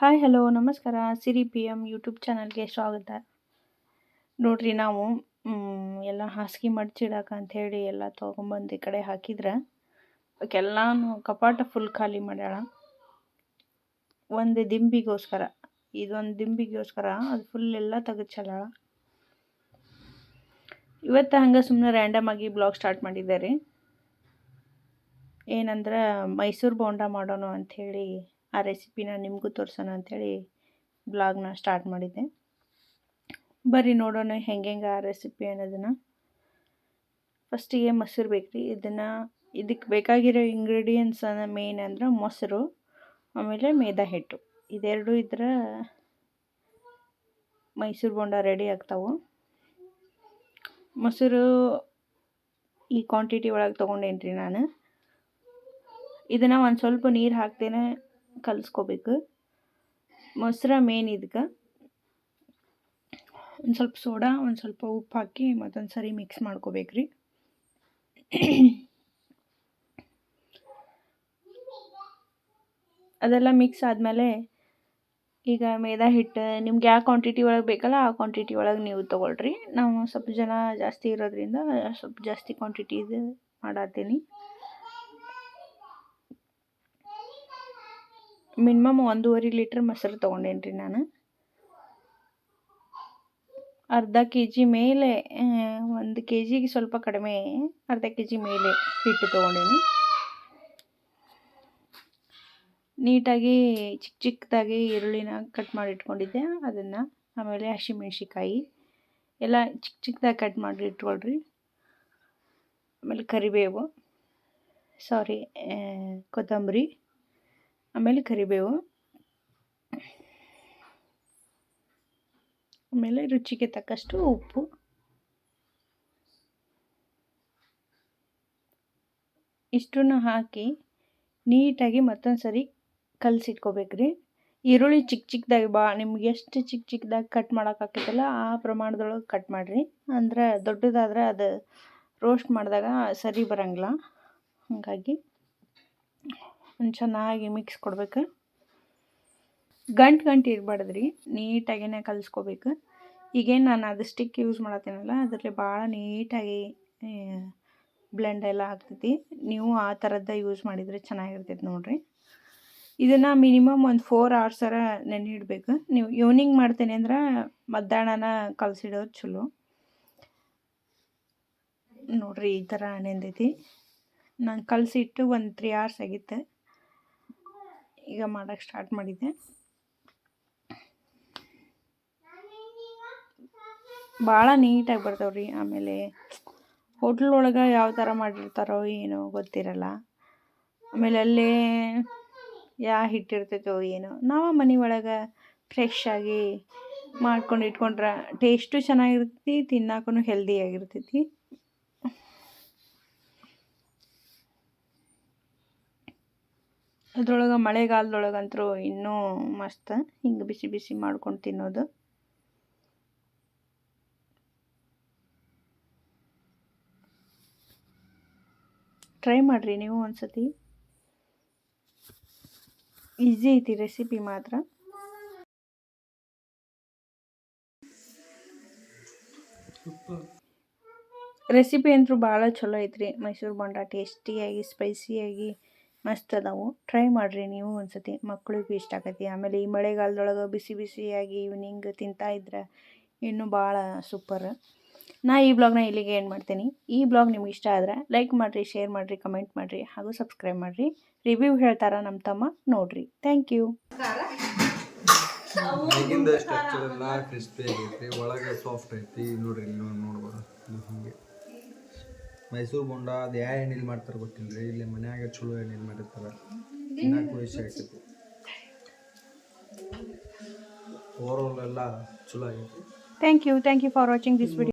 Hi hello ನಮಸ್ಕಾರ ಸಿರಿ P M YouTube ಚಾನಲ್ಗೆ ಸ್ವಾಗತ. ನೋಡ್ರಿ ನಾವು ಎಲ್ಲ ಹಾಸಿಗೆ ಮಡ್ಚಿಡಾಕ ಅಂಥೇಳಿ ಎಲ್ಲ ತೊಗೊಂಬಂದು ಈ ಕಡೆ ಹಾಕಿದ್ರೆ ಎಲ್ಲಾನು ಕಪಾಟ ಫುಲ್ ಖಾಲಿ ಮಾಡ್ಯಾಳ. ಒಂದು ದಿಂಬಿಗೋಸ್ಕರ ಇದೊಂದು ದಿಂಬಿಗೋಸ್ಕರ ಅದು ಫುಲ್ ಎಲ್ಲ ತೆಗೆದು ಇವತ್ತು ಹಂಗೆ ಸುಮ್ಮನೆ ರ್ಯಾಂಡಮ್ ಆಗಿ ಬ್ಲಾಗ್ ಸ್ಟಾರ್ಟ್ ಮಾಡಿದ್ದಾರೆ. ಏನಂದ್ರೆ ಮೈಸೂರು ಬೋಂಡ ಮಾಡೋಣ ಅಂಥೇಳಿ ಆ ರೆಸಿಪಿನ ನಿಮಗೂ ತೋರಿಸೋಣ ಅಂಥೇಳಿ ಬ್ಲಾಗ್ನ ಸ್ಟಾರ್ಟ್ ಮಾಡಿದ್ದೆ. ಬರ್ರಿ ನೋಡೋಣ ಹೆಂಗೆ ಆ ರೆಸಿಪಿ ಅನ್ನೋದನ್ನು. ಫಸ್ಟಿಗೆ ಮೊಸರು ಬೇಕ್ರಿ. ಇದಕ್ಕೆ ಬೇಕಾಗಿರೋ ಇಂಗ್ರೀಡಿಯೆಂಟ್ಸ್ ಮೇನ್ ಅಂದ್ರೆ ಮೊಸರು, ಆಮೇಲೆ ಮೈದಾ ಹಿಟ್ಟು. ಇದೆರಡು ಇದ್ರೆ ಮೈಸೂರು ಬೋಂಡ ರೆಡಿ ಆಗ್ತಾವೆ. ಮೊಸರು ಈ ಕ್ವಾಂಟಿಟಿ ಒಳಗೆ ತೊಗೊಂಡೇನ್ರಿ ನಾನು. ಇದನ್ನು ಒಂದು ಸ್ವಲ್ಪ ನೀರು ಹಾಕ್ತೇನೆ ಕಲಿಸ್ಕೋಬೇಕು. ಮೊಸರು ಮೇನ್ ಇದಕ್ಕೆ. ಒಂದು ಸ್ವಲ್ಪ ಸೋಡಾ, ಒಂದು ಸ್ವಲ್ಪ ಉಪ್ಪು ಹಾಕಿ ಮತ್ತೊಂದು ಸರಿ ಮಿಕ್ಸ್ ಮಾಡ್ಕೋಬೇಕ್ರಿ. ಅದೆಲ್ಲ ಮಿಕ್ಸ್ ಆದಮೇಲೆ ಈಗ ಮೈದಾ ಹಿಟ್ಟು ನಿಮ್ಗೆ ಯಾವ ಕ್ವಾಂಟಿಟಿ ಒಳಗೆ ಬೇಕಲ್ಲ ಆ ಕ್ವಾಂಟಿಟಿ ಒಳಗೆ ನೀವು ತೊಗೊಳ್ರಿ. ನಾವು ಸ್ವಲ್ಪ ಜನ ಜಾಸ್ತಿ ಇರೋದ್ರಿಂದ ಸ್ವಲ್ಪ ಜಾಸ್ತಿ ಕ್ವಾಂಟಿಟಿ ಇದು ಮಾಡತ್ತೀನಿ. ಮಿನಿಮಮ್ 1.5 ಲೀಟ್ರ್ ಮೊಸರು ತೊಗೊಂಡೇನ್ರಿ ನಾನು. ಅರ್ಧ ಕೆ ಜಿ ಮೇಲೆ 1 ಕೆ ಜಿಗೆ ಸ್ವಲ್ಪ ಕಡಿಮೆ, ಅರ್ಧ ಕೆ ಜಿ ಮೇಲೆ ಹಿಟ್ಟು ತೊಗೊಂಡೇನಿ. ನೀಟಾಗಿ ಚಿಕ್ಕದಾಗಿ ಈರುಳ್ಳಿನ ಕಟ್ ಮಾಡಿ ಇಟ್ಕೊಂಡಿದ್ದೆ ಅದನ್ನು, ಆಮೇಲೆ ಹಸಿಮೆಣ್ಸಿಕಾಯಿ ಎಲ್ಲ ಚಿಕ್ಕದಾಗಿ ಕಟ್ ಮಾಡಿ ಇಟ್ಕೊಳ್ರಿ. ಆಮೇಲೆ ಕರಿಬೇವು, ಕೊತ್ತಂಬರಿ, ಆಮೇಲೆ ಕರಿಬೇವು, ಆಮೇಲೆ ರುಚಿಗೆ ತಕ್ಕಷ್ಟು ಉಪ್ಪು. ಇಷ್ಟನ್ನು ಹಾಕಿ ನೀಟಾಗಿ ಮತ್ತೊಂದು ಸರಿ ಕಲಸಿಟ್ಕೋಬೇಕ್ರಿ. ಈರುಳ್ಳಿ ಚಿಕ್ಕದಾಗಿ ನಿಮ್ಗೆ ಎಷ್ಟು ಚಿಕ್ಕದಾಗಿ ಕಟ್ ಮಾಡೋಕ್ಕಾಗ್ತೈತಲ್ಲ ಆ ಪ್ರಮಾಣದೊಳಗೆ ಕಟ್ ಮಾಡಿರಿ. ಅಂದ್ರೆ ದೊಡ್ಡದಾದ್ರೆ ಅದು ರೋಸ್ಟ್ ಮಾಡಿದಾಗ ಸರಿ ಬರೋಂಗಿಲ್ಲ. ಹಾಗಾಗಿ ಒಂದು ಚೆನ್ನಾಗಿ ಮಿಕ್ಸ್ ಕೊಡ್ಬೇಕು. ಗಂಟು ಇರಬಾರ್ದ್ರಿ, ನೀಟಾಗಿನೇ ಕಲಿಸ್ಕೋಬೇಕು. ಈಗೇನು ನಾನು ಅದು ಸ್ಟಿಕ್ ಯೂಸ್ ಮಾಡತ್ತೀನಲ್ಲ ಅದರಲ್ಲಿ ಭಾಳ ನೀಟಾಗಿ ಬ್ಲೆಂಡ್ ಎಲ್ಲ ಆಗ್ತೈತಿ. ನೀವು ಆ ಥರದ್ದು ಯೂಸ್ ಮಾಡಿದರೆ ಚೆನ್ನಾಗಿರ್ತೈತಿ ನೋಡಿರಿ. ಇದನ್ನು ಮಿನಿಮಮ್ ಒಂದು 4 hours ನೆನೆ ಇಡಬೇಕು. ನೀವು ಈವ್ನಿಂಗ್ ಮಾಡ್ತೇನೆ ಅಂದ್ರೆ ಮಧ್ಯಾಹ್ನನ ಕಲಸಿಡೋದು ಚಲೋ. ನೋಡಿರಿ ಈ ಥರ ನೆಂದೈತಿ. ನಾನು ಕಲಸಿಟ್ಟು ಒಂದು 3 hours ಆಗಿತ್ತು. ಈಗ ಮಾಡೋಕ್ಕೆ ಸ್ಟಾರ್ಟ್ ಮಾಡಿದ್ದೆ. ಭಾಳ ನೀಟಾಗಿ ಬರ್ತಾವ್ರಿ. ಆಮೇಲೆ ಹೋಟ್ಲ್ ಒಳಗೆ ಯಾವ ಥರ ಮಾಡಿರ್ತಾರೋ ಏನೋ ಗೊತ್ತಿರಲ್ಲ. ಆಮೇಲೆ ಅಲ್ಲೇ ಯಾವ ಹಿಟ್ಟಿರ್ತೈತೋ ಏನೋ. ನಾವು ಮನೆ ಒಳಗೆ ಫ್ರೆಶ್ ಆಗಿ ಮಾಡ್ಕೊಂಡು ಇಟ್ಕೊಂಡ್ರೆ ಟೇಸ್ಟು ಚೆನ್ನಾಗಿರ್ತೈತಿ, ತಿನ್ನಕ್ಕೂ ಹೆಲ್ದಿಯಾಗಿರ್ತೈತಿ. ಅದ್ರೊಳಗೆ ಮಳೆಗಾಲದೊಳಗಂತೂ ಇನ್ನೂ ಮಸ್ತ್ ಹಿಂಗೆ ಬಿಸಿ ಬಿಸಿ ಮಾಡ್ಕೊಂಡು ತಿನ್ನೋದು. ಟ್ರೈ ಮಾಡಿರಿ ನೀವು ಒಂದ್ಸತಿ. ಈಸಿ ಐತಿ ರೆಸಿಪಿ ಮಾತ್ರ. ರೆಸಿಪಿ ಅಂತೂ ಭಾಳ ಚಲೋ ಐತ್ರಿ. ಮೈಸೂರು ಬೋಂಡ ಟೇಸ್ಟಿಯಾಗಿ ಸ್ಪೈಸಿಯಾಗಿ ಮಸ್ತ್ ಅದಾವು. ಟ್ರೈ ಮಾಡಿರಿ ನೀವು ಒಂದ್ಸತಿ, ಮಕ್ಕಳಿಗೂ ಇಷ್ಟ ಆಕೈತಿ. ಆಮೇಲೆ ಈ ಮಳೆಗಾಲದೊಳಗೆ ಬಿಸಿ ಬಿಸಿಯಾಗಿ ಈವ್ನಿಂಗ್ ತಿಂತಾ ಇದ್ರೆ ಇನ್ನೂ ಭಾಳ ಸೂಪರ್. ನಾ ಈ ಬ್ಲಾಗ್ನ ಇಲ್ಲಿಗೆ ಏನು ಮಾಡ್ತೀನಿ. ಈ ಬ್ಲಾಗ್ ನಿಮ್ಗೆ ಇಷ್ಟ ಆದರೆ ಲೈಕ್ ಮಾಡಿರಿ, ಶೇರ್ ಮಾಡಿರಿ, ಕಮೆಂಟ್ ಮಾಡಿರಿ, ಹಾಗೂ ಸಬ್ಸ್ಕ್ರೈಬ್ ಮಾಡಿರಿ. ರಿವ್ಯೂ ಹೇಳ್ತಾರ ನಮ್ಮ ತಮ್ಮ, ನೋಡಿರಿ. Thank you. ಹೊರಗಿಂದ ಸ್ಟ್ರಕ್ಚರ್ ಎಲ್ಲ ಕ್ರಿಸ್ಪಿ ಆಗೈತಿ, ಒಳಗೆ ಸಾಫ್ಟ್ ಐತಿ. ನೋಡ್ರಿ ಇಲ್ಲಿ ನೋಡ್ಬೋದು ಹಿಂಗೆ. ಮೈಸೂರು ಬೋಂಡ ಅದು ಯಾವ ಎಣ್ಣೆಲಿ ಮಾಡ್ತಾರೆ ಗೊತ್ತಿಲ್ಲ ರೀ. ಇಲ್ಲಿ ಮನ್ಯಾಗ ಚಲೋ ಎಣ್ಣೆಲಿ ಮಾಡಿರ್ತಾರೆ, ತಿನ್ನಕ್ಕೂ ಇಷ್ಟ ಆಗ್ತೈತಿ. ಓವರಾಲ್ ಎಲ್ಲ ಚಲೋ ಆಗೈತಿ. Thank you for watching this video.